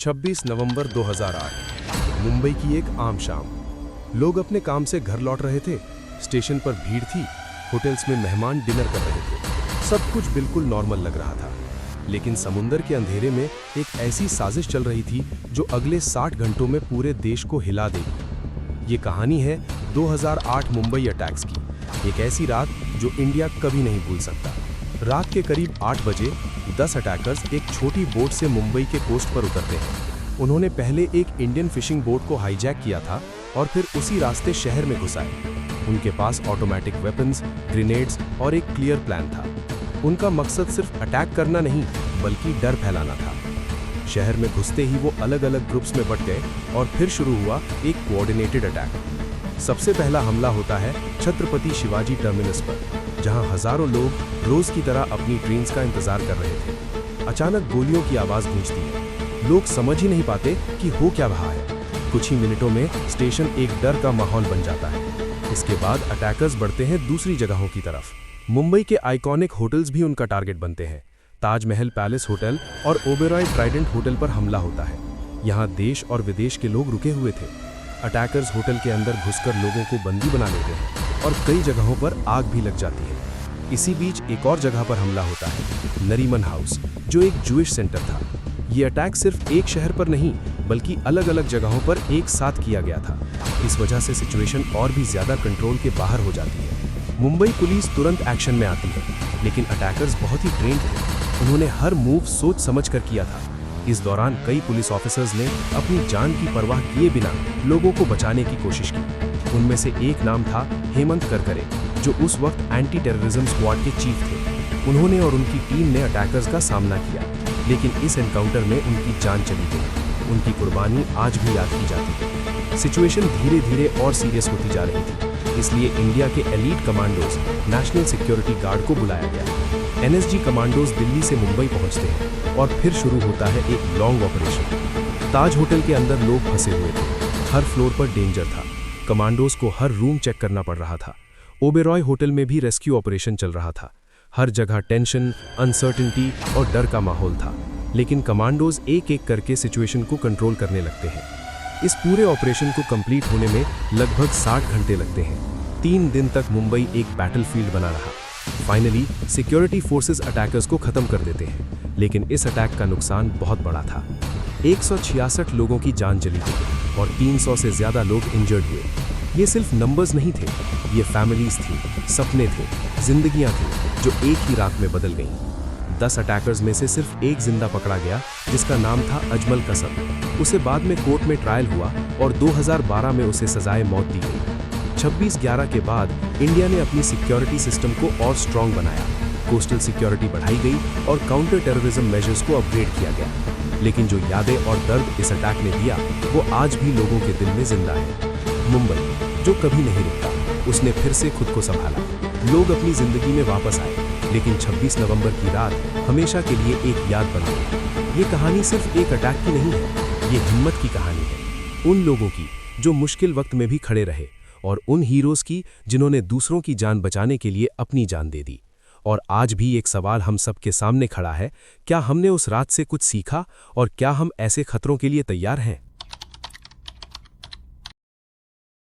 26 नवंबर 2008 मुंबई की एक आम शाम। लोग अपने काम से घर लौट रहे थे। स्टेशन पर भीड़ थी, होटल्स में मेहमान डिनर कर रहे थे। सब कुछ बिल्कुल नॉर्मल लग रहा था, लेकिन समुंदर के अंधेरे में एक ऐसी साजिश चल रही थी जो अगले 60 घंटों में पूरे देश को हिला देगी। ये कहानी है 2008 मुंबई अटैक्स की, एक ऐसी रात जो इंडिया कभी नहीं भूल सकता। रात के करीब 8 बजे 10 अटैकर्स एक छोटी बोट से मुंबई के कोस्ट पर उतरते हैं। उन्होंने पहले एक इंडियन फिशिंग बोट को हाईजैक किया था और फिर उसी रास्ते शहर में घुस आए। उनके पास ऑटोमेटिक वेपन्स, ग्रेनेड्स और एक क्लियर प्लान था। उनका मकसद सिर्फ अटैक करना नहीं, बल्कि डर फैलाना था। शहर में घुसते ही वो अलग अलग ग्रुप्स में बट गए और फिर शुरू हुआ एक कोऑर्डिनेटेड अटैक। सबसे पहला हमला होता है छत्रपति शिवाजी टर्मिनस पर, जहां हजारों लोग रोज की तरह अपनी ट्रेन्स का इंतजार कर रहे थे। अचानक गोलियों की आवाज गूंजती है। लोग समझ ही नहीं पाते कि हो क्या रहा है। कुछ ही मिनटों में स्टेशन एक डर का माहौल बन जाता है। इसके बाद अटैकर्स बढ़ते हैं दूसरी जगहों की तरफ। मुंबई के आइकॉनिक होटल्स भी उनका टारगेट बनते हैं। ताजमहल पैलेस होटल और ओबेरॉय ट्राइडेंट होटल पर हमला होता है। यहाँ देश और विदेश के लोग रुके हुए थे। अटैकर्स होटल के अंदर घुसकर लोगों को बंदी बना लेते हैं और कई जगहों पर आग भी लग जाती है। इसी बीच एक और जगह पर हमला होता है, नरीमन हाउस, जो एक जूइश सेंटर था। ये अटैक सिर्फ एक शहर पर नहीं, बल्कि अलग अलग जगहों पर एक साथ किया गया था। इस वजह से सिचुएशन और भी ज्यादा कंट्रोल के बाहर हो जाती है। मुंबई पुलिस तुरंत एक्शन में आती है, लेकिन अटैकर्स बहुत ही ट्रेंड थे। उन्होंने हर मूव सोच समझ कर किया था। इस दौरान कई पुलिस ऑफिसर्स ने अपनी जान की परवाह किए बिना लोगों को बचाने की कोशिश की। उनमें से एक नाम था हेमंत करकरे, जो उस वक्त एंटी टेररिज्म स्क्वाड के चीफ थे। उन्होंने और उनकी टीम ने अटैकर्स का सामना किया, लेकिन इस एनकाउंटर में उनकी जान चली गई। उनकी कुर्बानी आज भी याद की जाती है। सिचुएशन धीरे धीरे और सीरियस होती जा रही थी, इसलिए इंडिया के elite commandos national security guard को बुलाया गया। एनएसजी कमांडोज दिल्ली से मुंबई पहुंचते हैं और फिर शुरू होता है एक लॉन्ग ऑपरेशन। ताज होटल के अंदर लोग फंसे हुए थे। हर फ्लोर पर डेंजर था। कमांडोज को हर रूम चेक करना पड़ रहा था। ओबेरॉय होटल में भी रेस्क्यू ऑपरेशन चल रहा था। हर जगह टेंशन, अनसर्टेनिटी और डर का माहौल था, लेकिन कमांडोज एक एक करके सिचुएशन को कंट्रोल करने लगते हैं। इस पूरे ऑपरेशन को कंप्लीट होने में लगभग 60 घंटे लगते हैं। 3 दिन तक मुंबई एक बैटलफील्ड बना रहा। फाइनली सिक्योरिटी फोर्सेस अटैकर्स को खत्म कर देते हैं, लेकिन इस अटैक का नुकसान बहुत बड़ा था। 166 लोगों की जान चली गई और 300 से ज्यादा लोग इंजर्ड हुए। ये सिर्फ नंबर्स नहीं थे, ये फैमिलीज थी, सपने थे, जिंदगियां थी जो एक ही रात में बदल गईं। 10 अटैकर्स में से सिर्फ एक जिंदा पकड़ा गया, जिसका नाम था अजमल कसम। उसे बाद में कोर्ट में ट्रायल हुआ और 2012 में उसे सजाए मौत दी गई। 26/11 के बाद इंडिया ने अपनी सिक्योरिटी सिस्टम को और स्ट्रॉन्ग बनाया। कोस्टल सिक्योरिटी बढ़ाई गई और काउंटर टेररिज्म मेजर्स को अपग्रेड किया गया। लेकिन जो यादें और दर्द इस अटैक ने दिया, वो आज भी लोगों के दिल में जिंदा है। मुंबई जो कभी नहीं रुकता, उसने फिर से खुद को संभाला। लोग अपनी जिंदगी में वापस आए, लेकिन 26 नवंबर की रात हमेशा के लिए एक याद बन गई। ये कहानी सिर्फ एक अटैक की नहीं है, ये हिम्मत की कहानी है। उन लोगों की जो मुश्किल वक्त में भी खड़े रहे, और उन हीरोज की जिन्होंने दूसरों की जान बचाने के लिए अपनी जान दे दी। और आज भी एक सवाल हम सबके सामने खड़ा है, क्या हमने उस रात से कुछ सीखा और क्या हम ऐसे खतरों के लिए तैयार हैं?